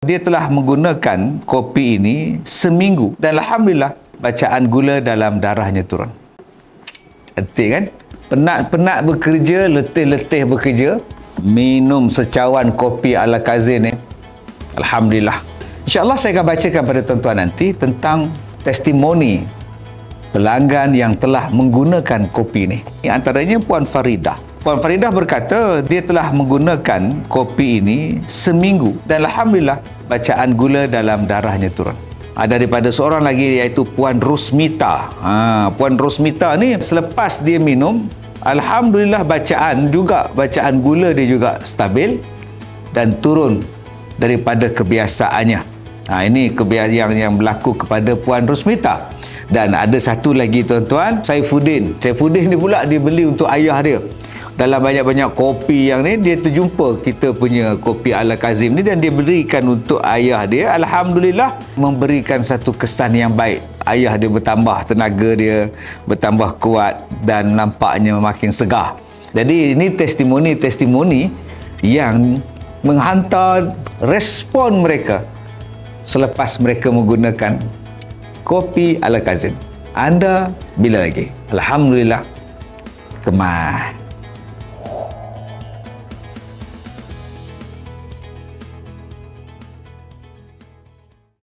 dia telah menggunakan kopi ini seminggu dan alhamdulillah bacaan gula dalam darahnya turun. Cantik kan? Penat-penat bekerja, letih-letih bekerja, minum secawan kopi ala Kazim ni, alhamdulillah. InsyaAllah saya akan bacakan pada tuan-tuan nanti tentang testimoni pelanggan yang telah menggunakan kopi ni. Antaranya Puan Faridah. Puan Faridah berkata dia telah menggunakan kopi ini seminggu dan alhamdulillah bacaan gula dalam darahnya turun. Daripada seorang lagi iaitu Puan Rusmita. Puan Rusmita ni selepas dia minum, alhamdulillah bacaan gula dia juga stabil dan turun daripada kebiasaannya. Ini kebiasaan yang berlaku kepada Puan Rusmita. Dan ada satu lagi tuan-tuan, Saifuddin ni pula dia beli untuk ayah dia. Dalam banyak-banyak kopi yang ni, dia terjumpa kita punya kopi ala Kazim ni dan dia berikan untuk ayah dia. Alhamdulillah memberikan satu kesan yang baik. Ayah dia bertambah tenaga dia, bertambah kuat dan nampaknya makin segar. Jadi ini testimoni-testimoni yang menghantar respon mereka selepas mereka menggunakan kopi ala Kazim. Anda bila lagi? Alhamdulillah kemas.